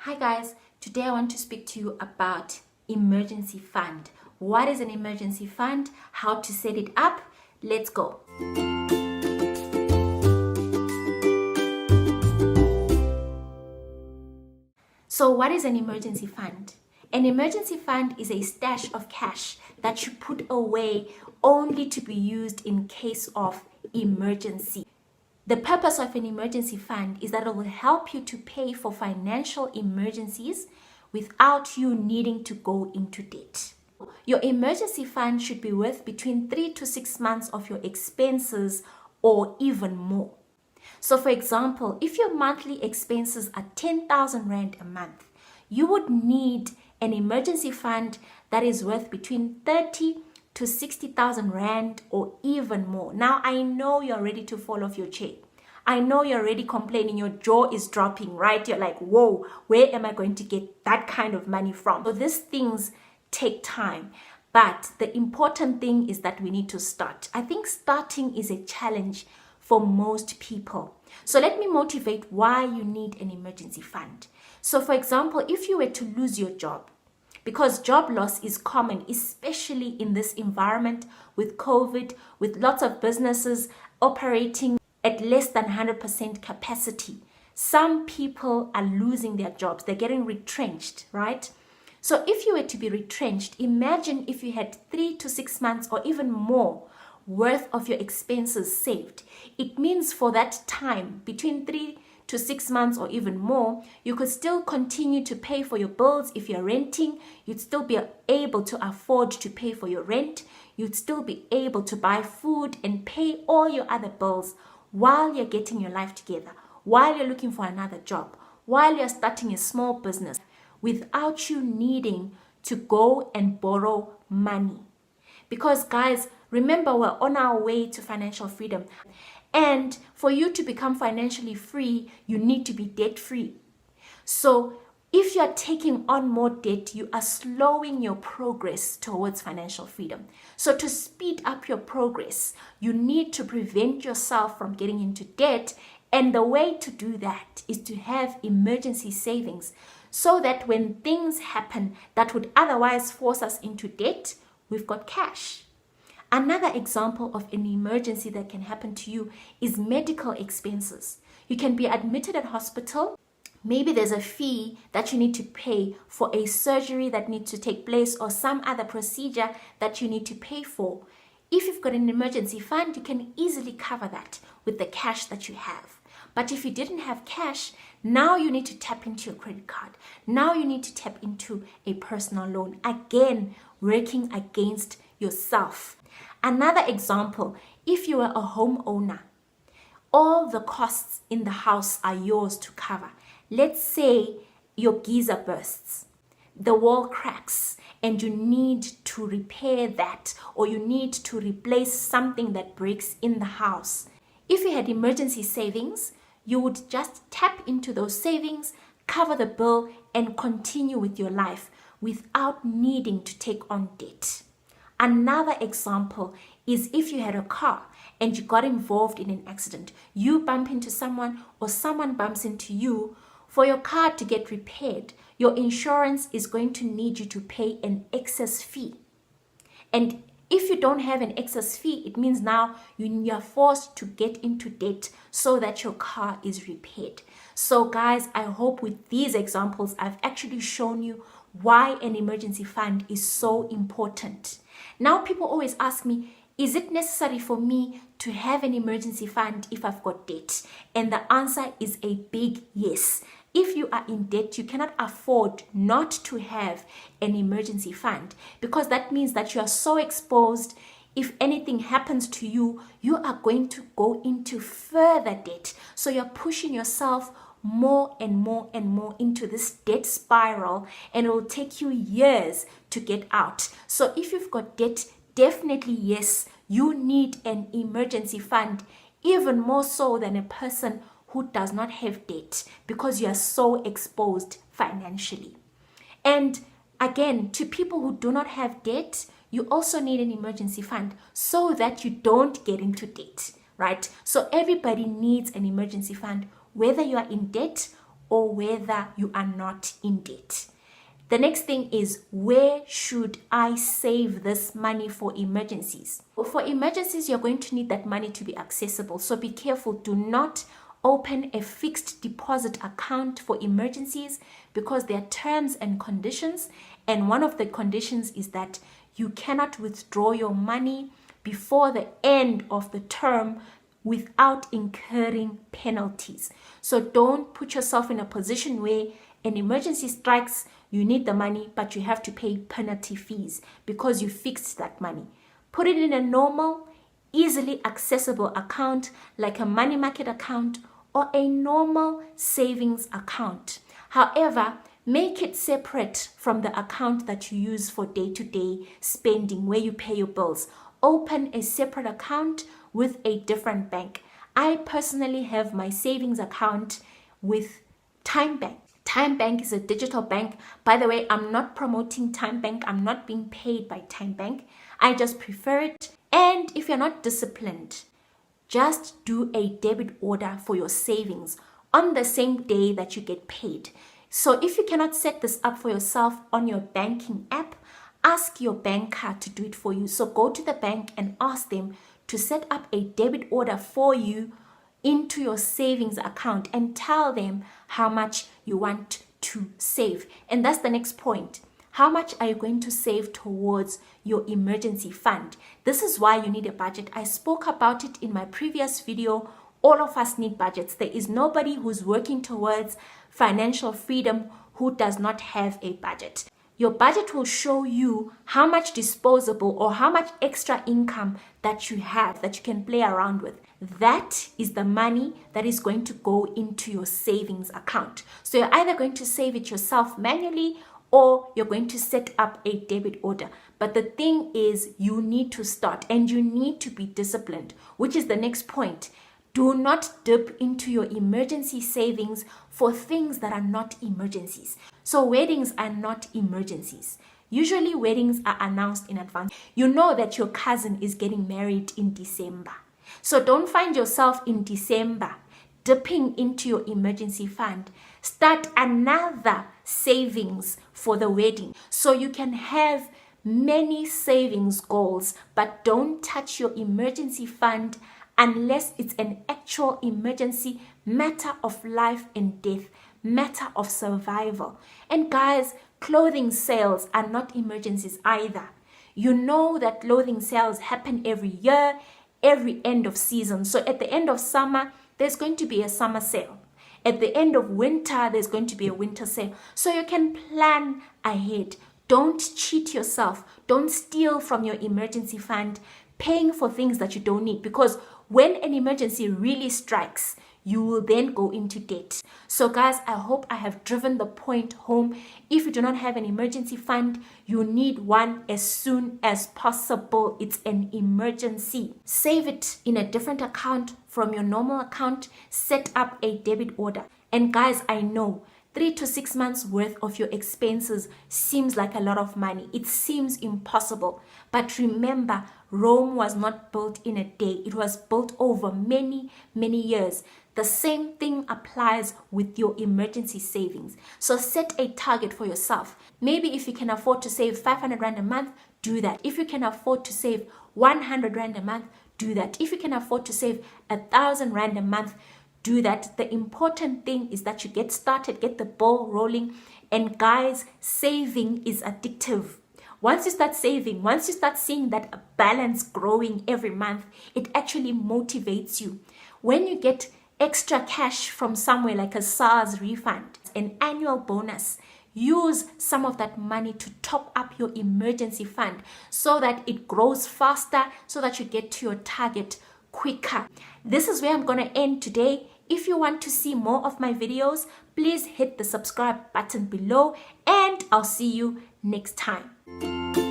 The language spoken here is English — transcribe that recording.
Hi guys, today I want to speak to you about emergency fund. What is an emergency fund? How to set it up? Let's go. So what is an emergency fund? An emergency fund is a stash of cash that you put away only to be used in case of emergency. The purpose of an emergency fund is that it will help you to pay for financial emergencies without you needing to go into debt. Your emergency fund should be worth between 3 to 6 months of your expenses or even more. So for example, if your monthly expenses are 10,000 Rand a month, you would need an emergency fund that is worth between 30 to 60,000 Rand or even more. Now, I know you're ready to fall off your chair. I know you're already complaining, your jaw is dropping, right? You're like, whoa, where am I going to get that kind of money from? So these things take time, but the important thing is that we need to start. I think starting is a challenge for most people. So let me motivate why you need an emergency fund. So for example, if you were to lose your job, because job loss is common, especially in this environment with COVID, with lots of businesses operating at less than 100% capacity. Some people are losing their jobs. They're getting retrenched, right? So if you were to be retrenched, imagine if you had 3 to 6 months or even more worth of your expenses saved. It means for that time, between 3 to 6 months or even more, you could still continue to pay for your bills. If you're renting, you'd still be able to afford to pay for your rent. You'd still be able to buy food and pay all your other bills while you're getting your life together, while you're looking for another job, while you're starting a small business, without you needing to go and borrow money. Because guys, remember, we're on our way to financial freedom. And for you to become financially free, you need to be debt free. So if you're taking on more debt, you are slowing your progress towards financial freedom. So to speed up your progress, you need to prevent yourself from getting into debt. And the way to do that is to have emergency savings so that when things happen that would otherwise force us into debt, we've got cash. Another example of an emergency that can happen to you is medical expenses. You can be admitted at hospital. Maybe there's a fee that you need to pay for a surgery that needs to take place or some other procedure that you need to pay for. If you've got an emergency fund, you can easily cover that with the cash that you have. But if you didn't have cash, now you need to tap into your credit card. Now you need to tap into a personal loan. Again, working against yourself. Another example, if you are a homeowner, all the costs in the house are yours to cover. Let's say your geyser bursts, the wall cracks, and you need to repair that, or you need to replace something that breaks in the house. If you had emergency savings, you would just tap into those savings, cover the bill, and continue with your life without needing to take on debt. Another example is if you had a car and you got involved in an accident, you bump into someone or someone bumps into you. For your car to get repaired, your insurance is going to need you to pay an excess fee. And if you don't have an excess fee, it means now you're forced to get into debt so that your car is repaired. So guys, I hope with these examples, I've actually shown you why an emergency fund is so important. Now people always ask me, is it necessary for me to have an emergency fund if I've got debt? And the answer is a big yes. If you are in debt, you cannot afford not to have an emergency fund, because that means that you are so exposed. If anything happens to you, you are going to go into further debt. So you're pushing yourself more and more and more into this debt spiral, and it will take you years to get out. So if you've got debt, definitely yes, you need an emergency fund, even more so than a person who does not have debt, because you are so exposed financially. And again, to people who do not have debt, you also need an emergency fund so that you don't get into debt, right? So everybody needs an emergency fund, whether you are in debt or whether you are not in debt. The next thing is, where should I save this money for emergencies? For emergencies, you're going to need that money to be accessible. So be careful. Do not open a fixed deposit account for emergencies because there are terms and conditions. And one of the conditions is that you cannot withdraw your money before the end of the term without incurring penalties. So don't put yourself in a position where an emergency strikes, you need the money, but you have to pay penalty fees because you fixed that money. Put it in a normal, easily accessible account like a money market account or a normal savings account. However, make it separate from the account that you use for day-to-day spending where you pay your bills. Open a separate account with a different bank. I personally have my savings account with Time Bank. Time Bank is a digital bank. By the way, I'm not promoting Time Bank. I'm not being paid by Time Bank. I just prefer it. And if you're not disciplined, just do a debit order for your savings on the same day that you get paid. So if you cannot set this up for yourself on your banking app, ask your banker to do it for you. So go to the bank and ask them to set up a debit order for you into your savings account and tell them how much you want to save. And that's the next point. How much are you going to save towards your emergency fund? This is why you need a budget. I spoke about it in my previous video. All of us need budgets. There is nobody who's working towards financial freedom who does not have a budget. Your budget will show you how much disposable or how much extra income that you have that you can play around with. That is the money that is going to go into your savings account. So you're either going to save it yourself manually or you're going to set up a debit order. But the thing is, you need to start and you need to be disciplined, which is the next point. Do not dip into your emergency savings for things that are not emergencies. So weddings are not emergencies. Usually weddings are announced in advance. You know that your cousin is getting married in December. So don't find yourself in December dipping into your emergency fund. Start another savings for the wedding so you can have many savings goals, but don't touch your emergency fund unless it's an actual emergency, matter of life and death, matter of survival. And guys, clothing sales are not emergencies either. You know that clothing sales happen every year, every end of season. So at the end of summer, there's going to be a summer sale. At the end of winter, there's going to be a winter sale. So you can plan ahead. Don't cheat yourself. Don't steal from your emergency fund, paying for things that you don't need, because when an emergency really strikes, you will then go into debt. So guys, I hope I have driven the point home. If you do not have an emergency fund, you need one as soon as possible. It's an emergency. Save it in a different account from your normal account. Set up a debit order. And guys, I know 3 to 6 months worth of your expenses seems like a lot of money. It seems impossible. But remember, Rome was not built in a day. It was built over many, many years. The same thing applies with your emergency savings. So set a target for yourself. Maybe if you can afford to save 500 Rand a month, do that. If you can afford to save 100 Rand a month, do that. If you can afford to save 1,000 Rand a month, do that. The important thing is that you get started, get the ball rolling. And guys, saving is addictive. Once you start saving, once you start seeing that balance growing every month, it actually motivates you. When you get extra cash from somewhere like a SARS refund, an annual bonus, use some of that money to top up your emergency fund so that it grows faster, so that you get to your target quicker. This is where I'm going to end today. If you want to see more of my videos, please hit the subscribe button below and I'll see you next time.